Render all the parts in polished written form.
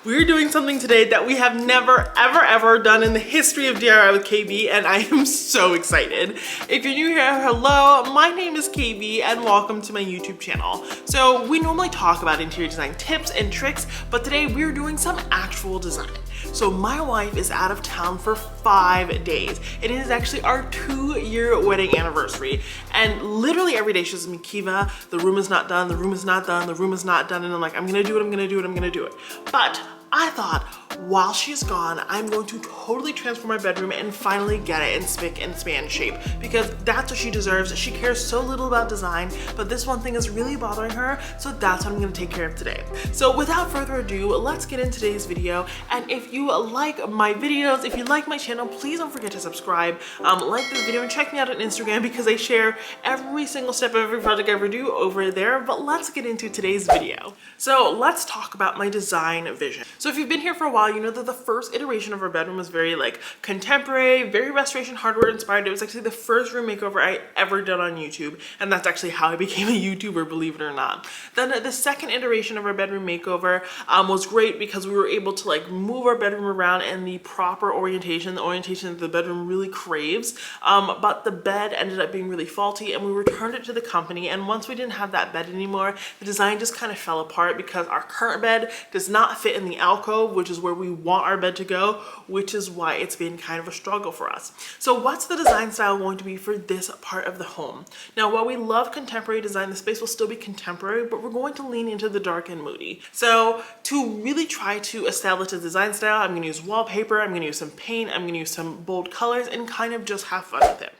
We're doing something today that we have never, ever done in the history of DIY with KB, and I am so excited. If you're new here, hello, my name is KB, and welcome to my YouTube channel. So we normally talk about interior design tips and tricks, but today we're doing some actual design. So my wife is out of town for 5 days. It is actually our 2-year wedding anniversary. And literally every day she says to me, Kiva, the room is not done, the room is not done, the room is not done. And I'm like, I'm gonna do it, I'm gonna do it, I'm gonna do it. But I thought, while she's gone, I'm going to totally transform my bedroom and finally get it in spick and span shape, because that's what she deserves. She cares so little about design, but this one thing is really bothering her, so that's what I'm gonna take care of today. So without further ado, let's get into today's video. And if you like my videos, if you like my channel, please don't forget to subscribe, like this video, and check me out on Instagram because I share every single step of every project I ever do over there. But let's get into today's video. So let's talk about my design vision. So if you've been here for a while, you know that the first iteration of our bedroom was very like contemporary, very restoration hardware inspired. It was actually the first room makeover I ever did on YouTube, and that's actually how I became a YouTuber, believe it or not. Then the second iteration of our bedroom makeover was great because we were able to like move our bedroom around in the proper orientation, the orientation that the bedroom really craves. But the bed ended up being really faulty, and we returned it to the company. And once we didn't have that bed anymore, the design just kind of fell apart because our current bed does not fit in the alcove, which is where we want our bed to go, which is why it's been kind of a struggle for us. So what's the design style going to be for this part of the home? Now, while we love contemporary design, the space will still be contemporary, but we're going to lean into the dark and moody. So to really try to establish a design style, I'm gonna use wallpaper, I'm gonna use some paint, I'm gonna use some bold colors, and kind of just have fun with it.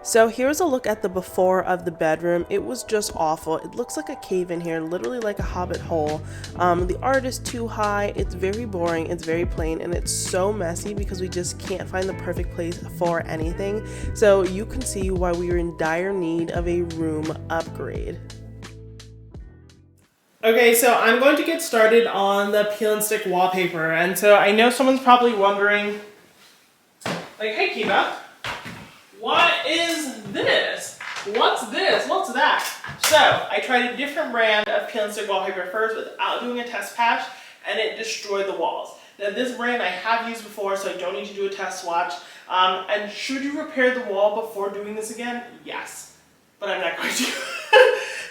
So here's a look at the before of the bedroom. It was just awful. It looks like a cave in here, literally like a hobbit hole. The art is too high, it's very boring, it's very plain, and it's so messy because we just can't find the perfect place for anything. So you can see why we are in dire need of a room upgrade. Okay, so I'm going to get started on the peel and stick wallpaper. And so I know someone's probably wondering, like, hey Kiva, what is this? What's this? What's that? So I tried a different brand of peel and stick wallpaper first without doing a test patch, and it destroyed the walls. Now this brand I have used before, so I don't need to do a test swatch. And should you repair the wall before doing this again? Yes, but I'm not going to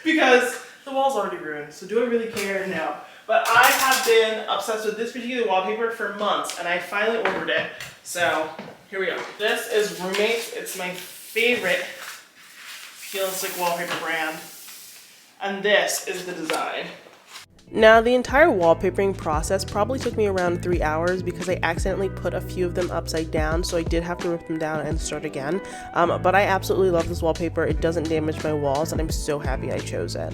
because the wall's already ruined. So do I really care? No. But I have been obsessed with this particular wallpaper for months, and I finally ordered it. So here we go. This is Roommates. It's my favorite peel and stick wallpaper brand. And this is the design. Now, the entire wallpapering process probably took me around 3 hours because I accidentally put a few of them upside down, so I did have to rip them down and start again. But I absolutely love this wallpaper. It doesn't damage my walls, and I'm so happy I chose it.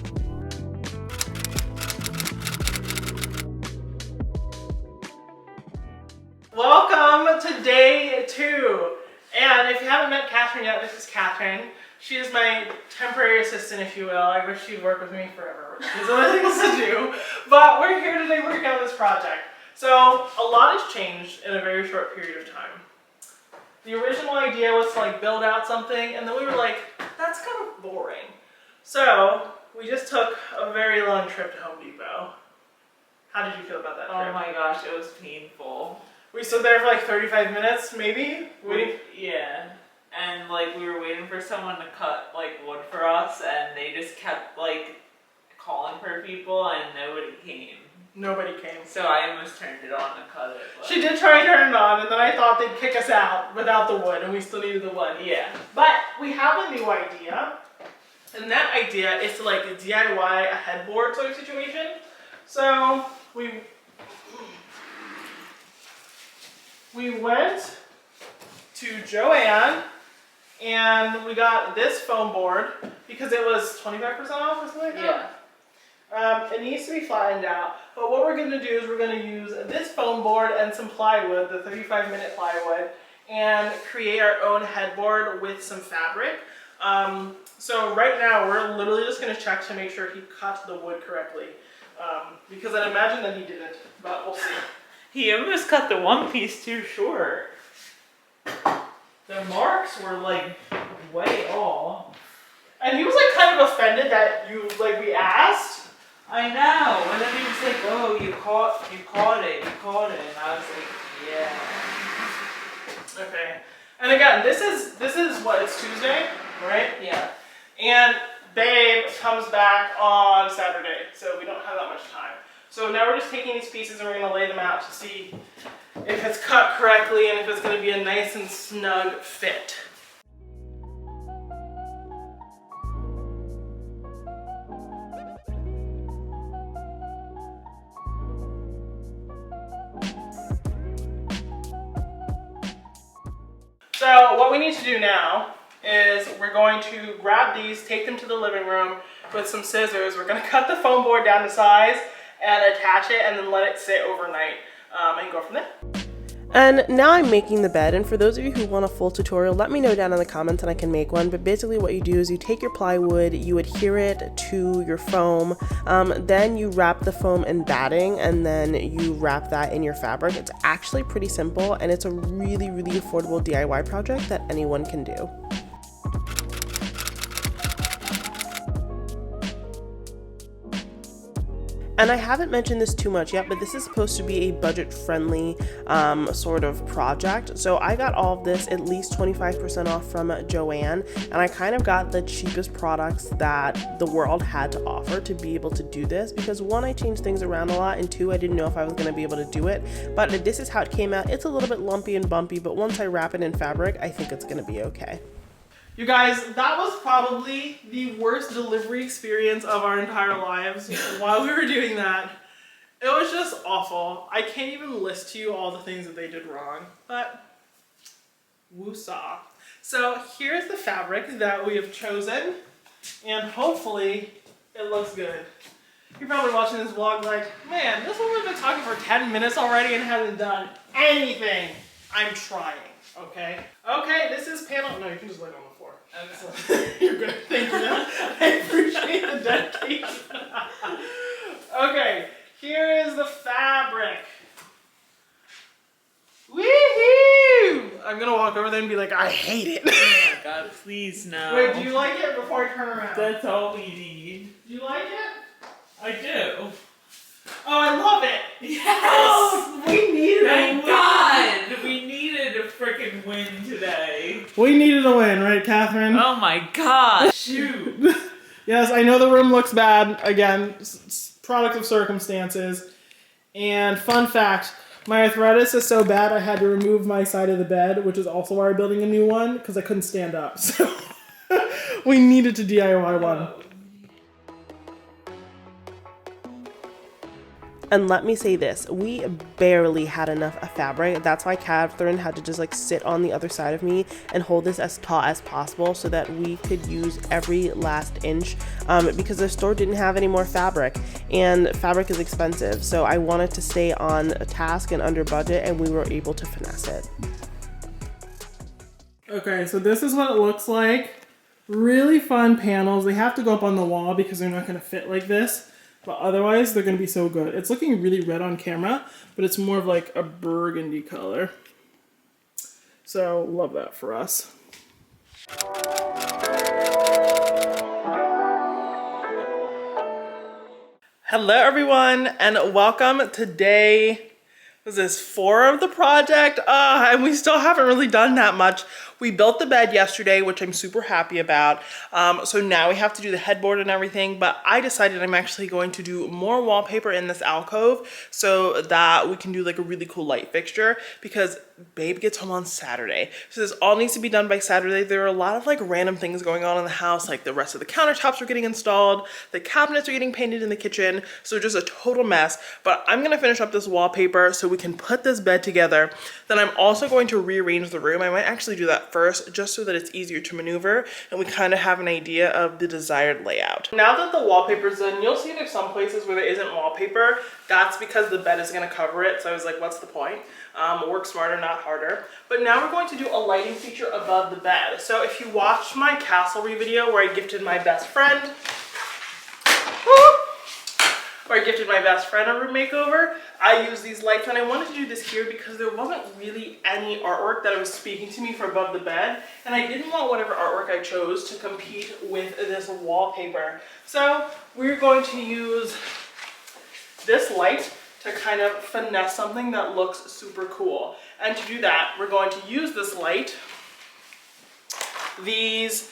Welcome to day 2. And if you haven't met Catherine yet, this is Catherine. She is my temporary assistant, if you will. I wish she'd work with me forever. There's other things to do. But we're here today working on this project. So a lot has changed in a very short period of time. The original idea was to like build out something, and then we were like, that's kind of boring. So we just took a very long trip to Home Depot. How did you feel about that trip? Oh my gosh, it was painful. We stood there for like 35 minutes, maybe? Waiting. Yeah. And like we were waiting for someone to cut like wood for us, and they just kept like calling for people and nobody came. Nobody came. So I almost turned it on to cut it. But... She did try to turn it on, and then I thought they'd kick us out without the wood, and we still needed the wood. Yeah. But we have a new idea, and that idea is to like DIY a headboard sort of situation. So we went to Joann, and we got this foam board because it was 25% off or something like that. Yeah. It needs to be flattened out, but what we're going to do is we're going to use this foam board and some plywood, the 35-minute plywood, and create our own headboard with some fabric. So right now we're literally just going to check to make sure he cut the wood correctly, because I'd imagine that he didn't, but we'll see. He almost cut the one piece too short. The marks were like way off. And he was like kind of offended that we asked. I know. And then he was like, "Oh, you caught it. And I was like, "Yeah." Okay. And again, this is what, it's Tuesday, right? Yeah. And Babe comes back on Saturday, so we don't have that much time. So now we're just taking these pieces and we're gonna lay them out to see if it's cut correctly and if it's gonna be a nice and snug fit. So what we need to do now is we're going to grab these, take them to the living room with some scissors. We're going to cut the foam board down to size and attach it and then let it sit overnight and go from there. And now I'm making the bed, and for those of you who want a full tutorial, let me know down in the comments and I can make one. But basically what you do is you take your plywood, you adhere it to your foam, then you wrap the foam in batting, and then you wrap that in your fabric. It's actually pretty simple, and it's a really, really affordable DIY project that anyone can do. And I haven't mentioned this too much yet, but this is supposed to be a budget-friendly sort of project. So I got all of this at least 25% off from Joann, and I kind of got the cheapest products that the world had to offer to be able to do this, because one, I changed things around a lot, and two, I didn't know if I was going to be able to do it. But this is how it came out. It's a little bit lumpy and bumpy, but once I wrap it in fabric, I think it's going to be okay. You guys, that was probably the worst delivery experience of our entire lives while we were doing that. It was just awful. I can't even list to you all the things that they did wrong, but woosah. So here's the fabric that we have chosen, and hopefully it looks good. You're probably watching this vlog like, man, this woman's been talking for 10 minutes already and hasn't done anything. I'm trying, okay? Okay, this is panel, no, you can just lay it on the floor. Okay. You're good, thank you. I appreciate the dedication. Okay, here is the fabric. Woohoo! I'm gonna walk over there and be like, I hate it. Oh my god, please no. Wait, do you like it before I turn around? That's all we need. Do you like it? I do. Oh, I love it. Yes! Oh, we needed Thank God! We needed a freaking win today. We needed a win, right, Catherine? Oh my gosh. Shoot. Yes, I know the room looks bad. Again, product of circumstances. And fun fact, my arthritis is so bad I had to remove my side of the bed, which is also why we're building a new one, because I couldn't stand up. So we needed to DIY one. And let me say this, we barely had enough fabric. That's why Catherine had to just like sit on the other side of me and hold this as taut as possible so that we could use every last inch, because the store didn't have any more fabric, and fabric is expensive. So I wanted to stay on task and under budget, and we were able to finesse it. Okay, so this is what it looks like. Really fun panels. They have to go up on the wall because they're not going to fit like this. But otherwise, they're going to be so good. It's looking really red on camera, but it's more of like a burgundy color. So, love that for us. Hello, everyone, and welcome to day, was this 4 of the project? And we still haven't really done that much. We built the bed yesterday, which I'm super happy about. So now we have to do the headboard and everything, but I decided I'm actually going to do more wallpaper in this alcove so that we can do like a really cool light fixture, because Babe gets home on Saturday. So this all needs to be done by Saturday. There are a lot of like random things going on in the house, like the rest of the countertops are getting installed, the cabinets are getting painted in the kitchen, so just a total mess. But I'm gonna finish up this wallpaper so we can put this bed together. Then I'm also going to rearrange the room. I might actually do that first, just so that it's easier to maneuver and we kind of have an idea of the desired layout. Now that the wallpaper's done, you'll see there's some places where there isn't wallpaper. That's because the bed is gonna cover it. So I was like, what's the point? Work smarter, not harder. But now we're going to do a lighting feature above the bed. So if you watched my castlery video where I gifted my best friend, or I gifted my best friend a room makeover. I use these lights, and I wanted to do this here because there wasn't really any artwork that was speaking to me for above the bed, and I didn't want whatever artwork I chose to compete with this wallpaper. So we're going to use this light to kind of finesse something that looks super cool. And to do that, we're going to use this light, these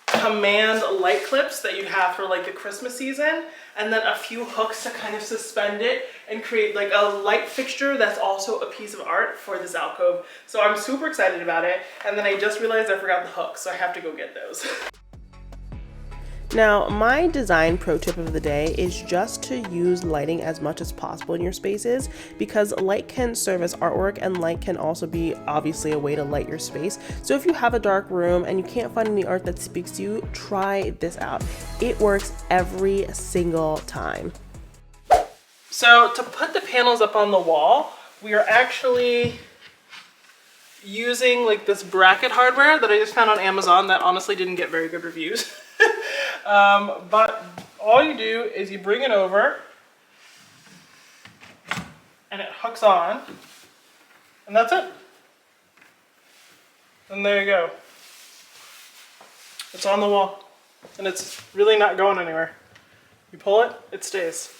command light clips that you have for like the Christmas season, and then a few hooks to kind of suspend it and create like a light fixture that's also a piece of art for this alcove. So I'm super excited about it, and then I just realized I forgot the hooks, so I have to go get those. Now, my design pro tip of the day is just to use lighting as much as possible in your spaces, because light can serve as artwork and light can also be obviously a way to light your space. So if you have a dark room and you can't find any art that speaks to you, try this out. It works every single time. So to put the panels up on the wall, we are actually using like this bracket hardware that I just found on Amazon that honestly didn't get very good reviews. But all you do is you bring it over and it hooks on, and that's it. And there you go. It's on the wall and it's really not going anywhere. You pull it, it stays.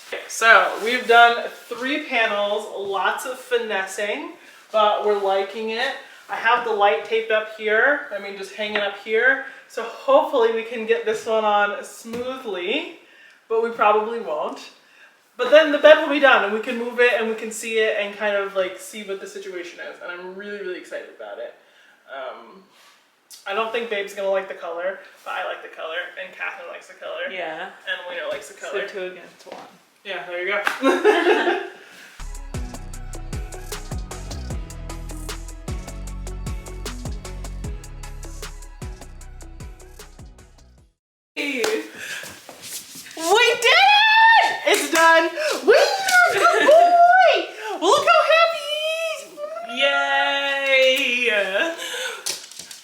Okay, so we've done 3 panels, lots of finessing, but we're liking it. I have the light taped up here, just hanging up here. So hopefully we can get this one on smoothly, but we probably won't. But then the bed will be done and we can move it and we can see it and kind of like see what the situation is. And I'm really, really excited about it. I don't think Babe's gonna like the color, but I like the color and Catherine likes the color. Yeah. And Wiener likes the color. So 2 against 1. Yeah, there you go. We did it! It's done. Wiener, good boy! Well, look how happy he is. Yay!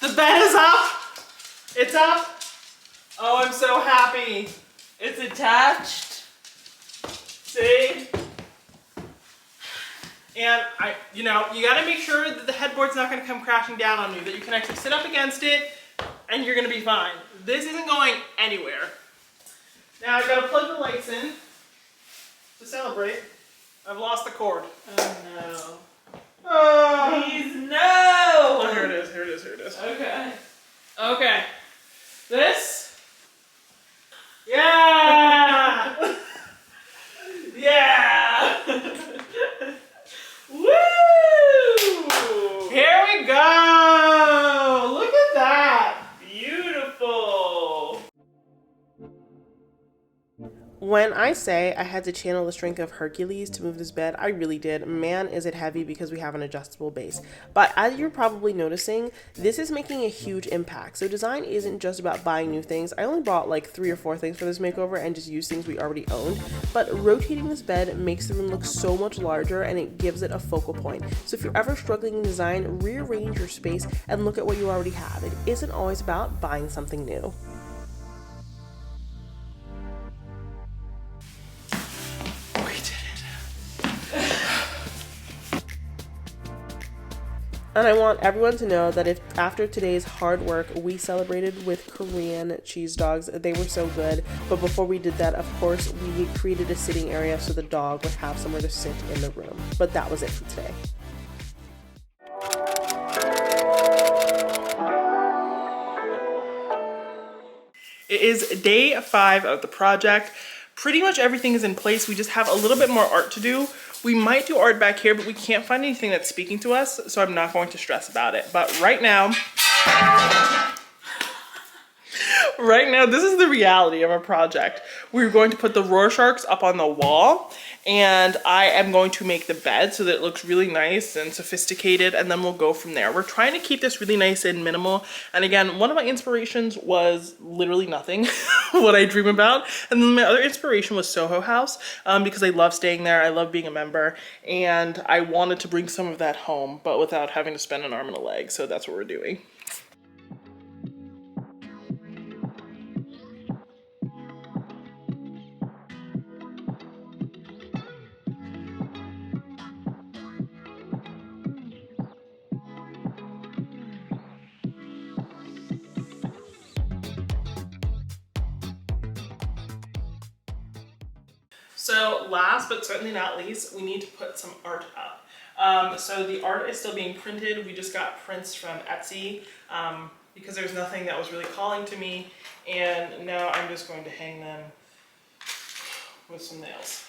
The bed is up. It's up. Oh, I'm so happy. It's attached. See? And you gotta make sure that the headboard's not gonna come crashing down on you, that you can actually sit up against it and you're gonna be fine. This isn't going anywhere. Now I've gotta plug the lights in to celebrate. I've lost the cord. Oh no. Oh. Please no! Oh, here it is, here it is, here it is. Okay. Okay. This. Yeah! Yeah! Woo! Here we go! Look at that! Beautiful! When I say I had to channel the strength of Hercules to move this bed, I really did. Man, is it heavy because we have an adjustable base. But as you're probably noticing, this is making a huge impact. So design isn't just about buying new things. I only bought like 3 or 4 things for this makeover and just used things we already owned. But rotating this bed makes the room look so much larger and it gives it a focal point. So if you're ever struggling in design, rearrange your space and look at what you already have. It isn't always about buying something new. And I want everyone to know that if after today's hard work, we celebrated with Korean cheese dogs. They were so good. But before we did that, of course, we created a sitting area so the dog would have somewhere to sit in the room. But that was it for today. It is day 5 of the project. Pretty much everything is in place. We just have a little bit more art to do. We might do art back here, but we can't find anything that's speaking to us, so I'm not going to stress about it. But right now, this is the reality of our project. We're going to put the Rorschachs up on the wall, and I am going to make the bed so that it looks really nice and sophisticated, and then we'll go from there. We're trying to keep this really nice and minimal. And again, one of my inspirations was literally nothing, what I dream about. And then my other inspiration was Soho House, because I love staying there. I love being a member, and I wanted to bring some of that home, but without having to spend an arm and a leg. So that's what we're doing. So last but certainly not least, we need to put some art up. So the art is still being printed. We just got prints from Etsy because there's nothing that was really calling to me. And now I'm just going to hang them with some nails.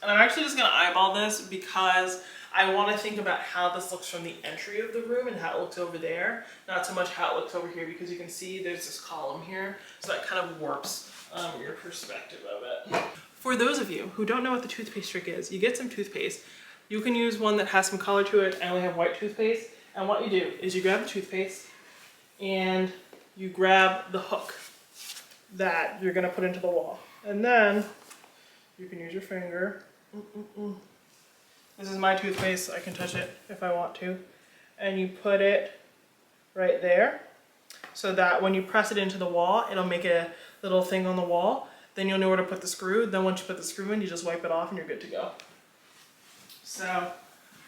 And I'm actually just gonna eyeball this because I want to think about how this looks from the entry of the room and how it looks over there. Not so much how it looks over here, because you can see there's this column here. So that kind of warps your perspective of it. For those of you who don't know what the toothpaste trick is, you get some toothpaste. You can use one that has some color to it. I only have white toothpaste. And what you do is you grab the toothpaste and you grab the hook that you're gonna put into the wall. And then you can use your finger. This is my toothpaste. I can touch it if I want to. And you put it right there so that when you press it into the wall, it'll make a little thing on the wall. Then you'll know where to put the screw. Then once you put the screw in, you just wipe it off and you're good to go. So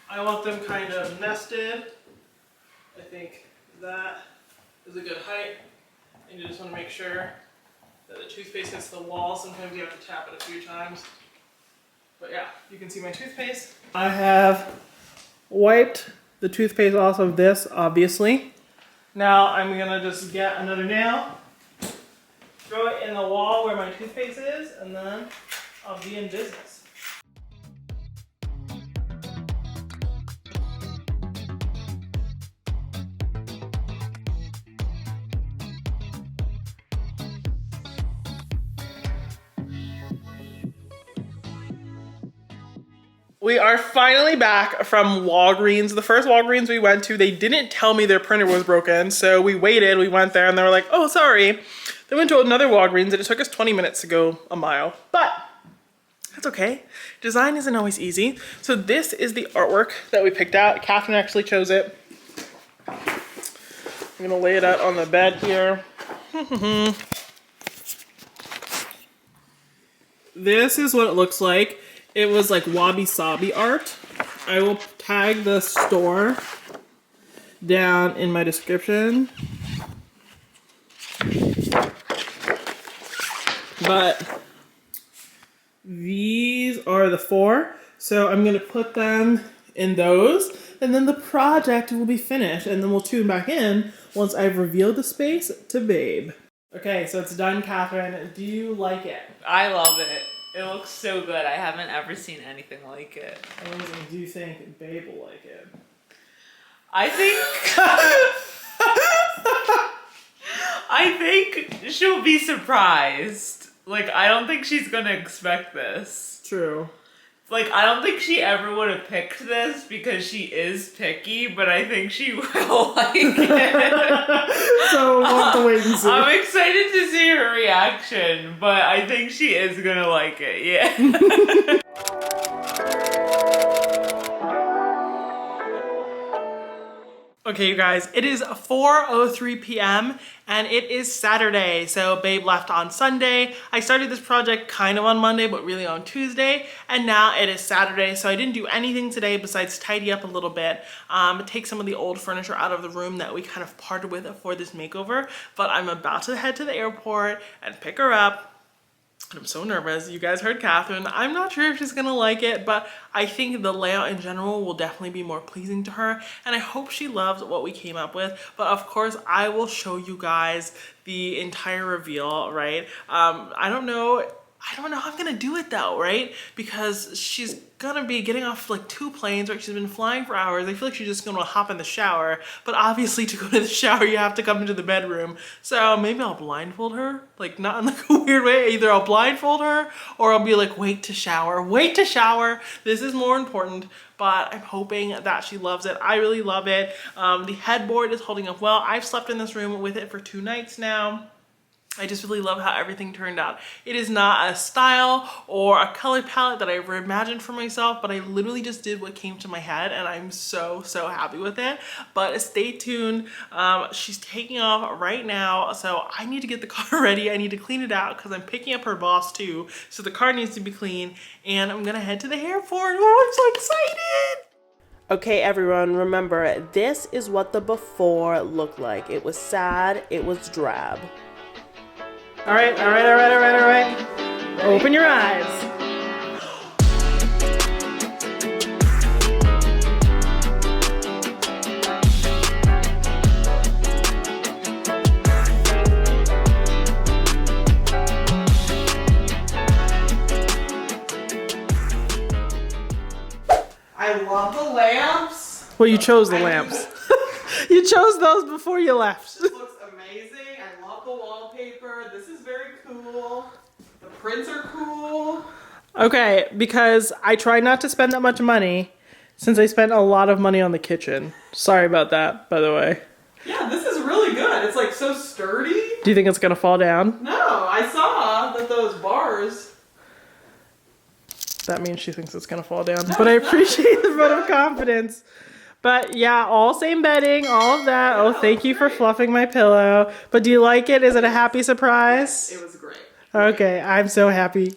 I want them kind of nested. I think that is a good height. And you just want to make sure that the toothpaste hits the wall. Sometimes you have to tap it a few times. But yeah, you can see my toothpaste. I have wiped the toothpaste off of this, obviously. Now I'm gonna just get another nail, throw it in the wall where my toothpaste is, and then I'll be in business. We are finally back from Walgreens. The first Walgreens we went to, they didn't tell me their printer was broken, so we waited, we went there, and they were like, oh, sorry. They went to another Walgreens, and it took us 20 minutes to go a mile, but that's okay. Design isn't always easy. So this is the artwork that we picked out. Catherine actually chose it. I'm gonna lay it out on the bed here. This is what it looks like. It was like wabi-sabi art. I will tag the store down in my description. But these are the 4. So I'm gonna put them in those, and then the project will be finished, and then we'll tune back in once I've revealed the space to Babe. Okay, so it's done, Catherine. Do you like it? I love it. It looks so good. I haven't ever seen anything like it. Amazing. Do you think Babe will like it? I think she'll be surprised. Like, I don't think she's gonna expect this. True. Like, I don't think she ever would have picked this because she is picky, but I think she will like it. So we'll have to wait and see. I'm excited to see her reaction, but I think she is gonna like it, yeah. Okay, you guys, it is 4:03 p.m. and it is Saturday. So Babe left on Sunday. I started this project kind of on Monday, but really on Tuesday. And now it is Saturday. So I didn't do anything today besides tidy up a little bit, take some of the old furniture out of the room that we kind of parted with for this makeover. But I'm about to head to the airport and pick her up. I'm so nervous. You guys heard Catherine. I'm not sure if she's gonna like it, but I think the layout in general will definitely be more pleasing to her, and I hope she loves what we came up with. But of course, I will show you guys the entire reveal, right? I don't know how I'm gonna do it though, right? Because she's gonna be getting off like 2 planes, right? She's been flying for hours. I feel like she's just gonna hop in the shower, but obviously to go to the shower, you have to come into the bedroom. So maybe I'll blindfold her, like not in like a weird way. Either I'll blindfold her or I'll be like, wait to shower, wait to shower. This is more important, but I'm hoping that she loves it. I really love it. The headboard is holding up well. I've slept in this room with it for 2 nights now. I just really love how everything turned out. It is not a style or a color palette that I ever imagined for myself, but I literally just did what came to my head, and I'm so happy with it. But stay tuned. She's taking off right now, so I need to get the car ready. I need to clean it out because I'm picking up her boss too, so the car needs to be clean, and I'm gonna head to the airport. Oh, I'm so excited! Okay, everyone, remember, this is what the before looked like. It was sad, it was drab. All right. Open your eyes. I love the lamps. Well, you chose the lamps. You chose those before you left. This looks amazing. I love the wallpaper. This is very cool. The prints are cool. Okay, because I try not to spend that much money since I spent a lot of money on the kitchen. Sorry about that, by the way. Yeah, this is really good. It's like so sturdy. Do you think it's gonna fall down? No, I saw that those bars. That means she thinks it's gonna fall down. But I appreciate the vote of confidence. But yeah, all same bedding, all of that. Yeah, Oh, thank you for great. fluffing my pillow. But do you like it? Is it a happy surprise? It was great. Okay, I'm so happy.